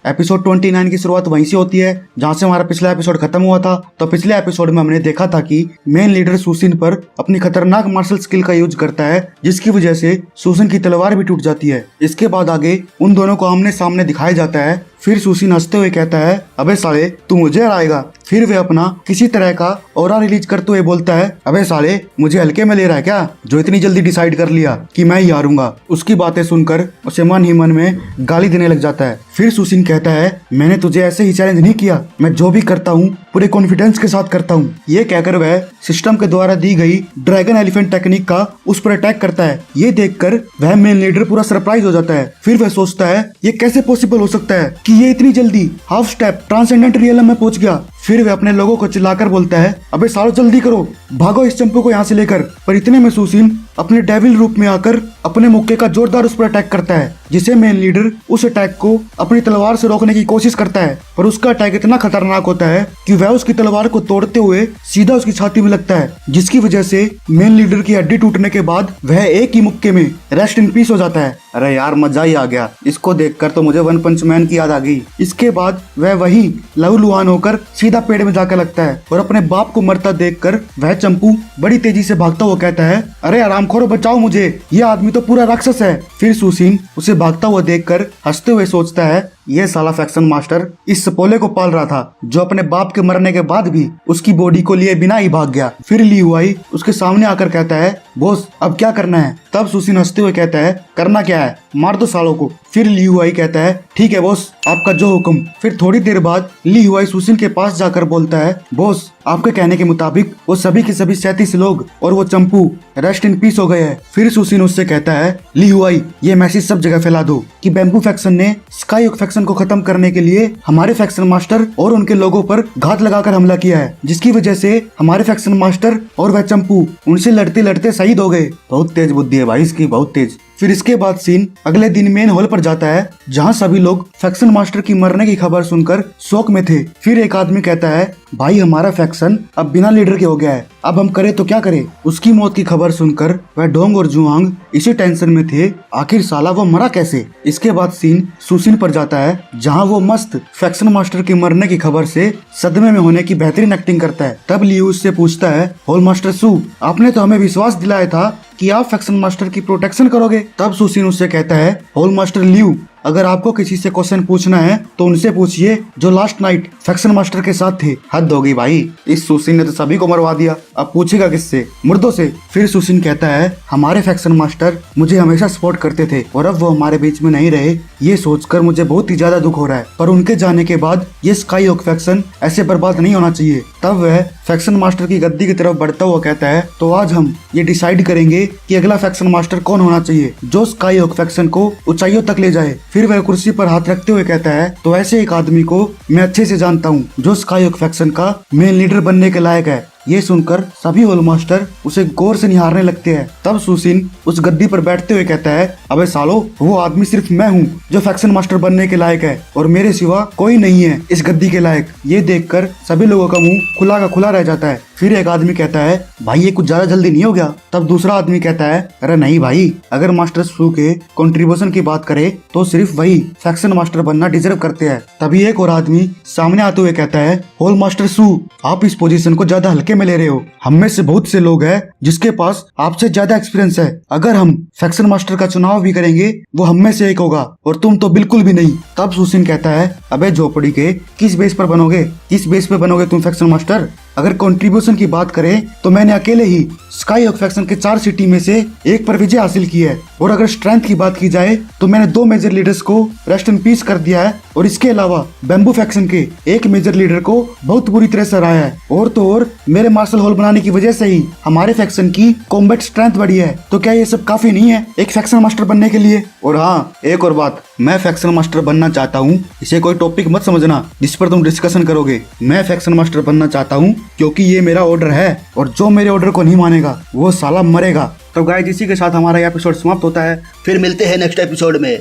Episode 29 की शुरुआत वहीं से होती है जहाँ से हमारा पिछला एपिसोड खत्म हुआ था। तो पिछले एपिसोड में हमने देखा था कि मेन लीडर सुसिन पर अपनी खतरनाक मार्शल स्किल का यूज करता है, जिसकी वजह से सुसिन की तलवार भी टूट जाती है। इसके बाद आगे उन दोनों को आमने सामने दिखाया जाता है। फिर सुसिन हंसते हुए कहता है, अबे साले तू मुझे हराएगा। फिर वे अपना किसी तरह का ऑरा रिलीज करते हुए बोलता है, अबे साले मुझे हल्के में ले रहा है क्या, जो इतनी जल्दी डिसाइड कर लिया कि मैं ही हारूंगा। उसकी बातें सुनकर उसे मन ही मन में गाली देने लग जाता है। फिर सुसिन कहता है, मैंने तुझे ऐसे ही चैलेंज नहीं किया, मैं जो भी करता हूँ पूरे कॉन्फिडेंस के साथ करता हूँ। ये कहकर वह सिस्टम के द्वारा दी गई ड्रैगन एलिफेंट टेक्निक का उस पर अटैक करता है। ये देखकर वह मेन लीडर पूरा सरप्राइज हो जाता है। फिर वह सोचता है, ये कैसे पॉसिबल हो सकता है कि ये इतनी जल्दी हाफ स्टेप ट्रांसेंडेंट रियलम में पहुंच गया। फिर वह अपने लोगों को चिल्लाकर बोलता है, अबे सालो जल्दी करो, भागो इस चंपू को यहाँ से लेकर। पर इतने में सुसिन अपने डेविल रूप में आकर अपने मुक्के का जोरदार उस पर अटैक करता है, जिसे मेन लीडर उस अटैक को अपनी तलवार से रोकने की कोशिश करता है। पर उसका अटैक इतना खतरनाक होता है कि वह उसकी तलवार को तोड़ते हुए सीधा उसकी छाती में लगता है, जिसकी वजह से मेन लीडर की हड्डी टूटने के बाद वह एक ही मुक्के में रेस्ट इन पीस हो जाता है। अरे यार मजा ही आ गया, इसको देखकर तो मुझे वन पंच मैन की याद आ गई। इसके बाद वह वही लहूलुहान होकर सीधा पेड़ में जाकर लगता है और अपने बाप को मरता देखकर वह चंपू बड़ी तेजी से भागता हुआ कहता है, अरे आरामखोरो बचाओ मुझे, ये आदमी तो पूरा राक्षस है। फिर सुसिन उसे भागता हुआ देखकर हंसते हुए सोचता है, ये साला फैक्शन मास्टर इस सपोले को पाल रहा था, जो अपने बाप के मरने के बाद भी उसकी बॉडी को लिए बिना ही भाग गया। फिर ली हुआई उसके सामने आकर कहता है, बॉस अब क्या करना है। तब सुसिन हंसते हुए कहता है, करना क्या है, मार दो सालों को। फिर ली हुआई कहता है, ठीक है बॉस, आपका जो हुक्म। फिर थोड़ी देर बाद ली हुआई सुसिन के पास जाकर बोलता है, बॉस आपके कहने के मुताबिक वो सभी के सभी 37 लोग और वो चंपू रेस्ट इन पीस हो गए हैं। फिर सुसिन उससे कहता है, ली हुआई ये मैसेज सब जगह फैला दो कि बैम्बू फैक्शन ने स्काई ओक फैक्शन को खत्म करने के लिए हमारे फैक्शन मास्टर और उनके लोगों पर घात लगाकर हमला किया है, जिसकी वजह से हमारे फैक्शन मास्टर और वह चंपू उनसे लड़ते लड़ते शहीद हो गए। बहुत तेज बुद्धि है भाई इसकी, बहुत तेज। फिर इसके बाद सीन अगले दिन मेन हॉल पर जाता है, जहाँ सभी लोग फैक्शन मास्टर की मरने की खबर सुनकर शौक में थे। फिर एक आदमी कहता है, भाई हमारा फैक्शन अब बिना लीडर के हो गया है, अब हम करें तो क्या करें। उसकी मौत की खबर सुनकर वह डोंग और जुआंग इसी टेंशन में थे, आखिर साला वो मरा कैसे। इसके बाद सीन सुसिन पर जाता है, जहाँ वो मस्त फैक्शन मास्टर के मरने की खबर से सदमे में होने की बेहतरीन एक्टिंग करता है। तब लियू उससे पूछता है, होल मास्टर सू आपने तो हमें विश्वास दिलाया था कि आप फैक्शन मास्टर की प्रोटेक्शन करोगे। तब सुसिन उससे कहता है, होल मास्टर लियू अगर आपको किसी से क्वेश्चन पूछना है तो उनसे पूछिए जो लास्ट नाइट फैक्शन मास्टर के साथ थे। हद हो गई भाई, इस सुसिन ने तो सभी को मरवा दिया, अब पूछेगा किससे, मुर्दों से। फिर सुसिन कहता है, हमारे फैक्शन मास्टर मुझे हमेशा सपोर्ट करते थे और अब वो हमारे बीच में नहीं रहे, ये सोचकर मुझे बहुत ही ज्यादा दुख हो रहा है। पर उनके जाने के बाद ये स्काई ओक फैक्शन ऐसे बर्बाद नहीं होना चाहिए। तब वह फैक्शन मास्टर की गद्दी की तरफ बढ़ता हुआ कहता है, तो आज हम ये डिसाइड करेंगे कि अगला फैक्शन मास्टर कौन होना चाहिए, जो स्काई ओक फैक्शन को ऊंचाइयों तक ले जाए। फिर वह कुर्सी पर हाथ रखते हुए कहता है, तो ऐसे एक आदमी को मैं अच्छे से जानता हूँ जो स्काई ओक फैक्शन का मेन लीडर बनने के लायक है। ये सुनकर सभी होल मास्टर उसे गौर से निहारने लगते हैं। तब सुसिन उस गद्दी पर बैठते हुए कहता है, अबे सालो वो आदमी सिर्फ मैं हूँ जो फैक्शन मास्टर बनने के लायक है और मेरे सिवा कोई नहीं है इस गद्दी के लायक। ये देखकर सभी लोगों का मुंह खुला का खुला रह जाता है। फिर एक आदमी कहता है, भाई ये कुछ ज्यादा जल्दी नहीं हो गया। तब दूसरा आदमी कहता है, अरे नहीं भाई, अगर मास्टर सू के कंट्रीब्यूशन की बात करें तो सिर्फ वही फैक्शन मास्टर बनना डिजर्व करते हैं। तभी एक और आदमी सामने आते हुए कहता है, होल मास्टर सू आप इस पोजीशन को ज्यादा हल्के में ले रहे हो, हम में से बहुत से लोग हैं जिसके पास आपसे ज्यादा एक्सपीरियंस है। अगर हम फैक्शन मास्टर का चुनाव भी करेंगे वो हम में से एक होगा और तुम तो बिल्कुल भी नहीं। तब सुसिन कहता है, अबे झोपड़ी के किस बेस पर बनोगे, किस बेस पे बनोगे तुम फैक्शन मास्टर। अगर कंट्रीब्यूशन की बात करें तो मैंने अकेले ही स्काई ओक फैक्शन के 4 सिटी में से एक पर विजय हासिल की है, और अगर स्ट्रेंथ की बात की जाए तो मैंने 2 मेजर लीडर्स को रेस्ट इन पीस कर दिया है, और इसके अलावा बैम्बू फैक्शन के एक मेजर लीडर को बहुत बुरी तरह से हराया है। और तो और मेरे मार्शल हॉल बनाने की वजह से ही हमारे फैक्शन की कॉम्बैट स्ट्रेंथ बढ़ी है। तो क्या ये सब काफी नहीं है एक फैक्शन मास्टर बनने के लिए। और हाँ एक और बात, मैं फैक्शन मास्टर बनना चाहता हूँ, इसे कोई टॉपिक मत समझना जिस पर तुम डिस्कशन करोगे। मैं फैक्शन मास्टर बनना चाहता हूँ क्योंकि ये मेरा ऑर्डर है, और जो मेरे ऑर्डर को नहीं मानेगा वो साला मरेगा। तो गाइस इसी के साथ हमारा ये एपिसोड समाप्त होता है, फिर मिलते हैं नेक्स्ट एपिसोड में।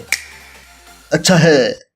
अच्छा है।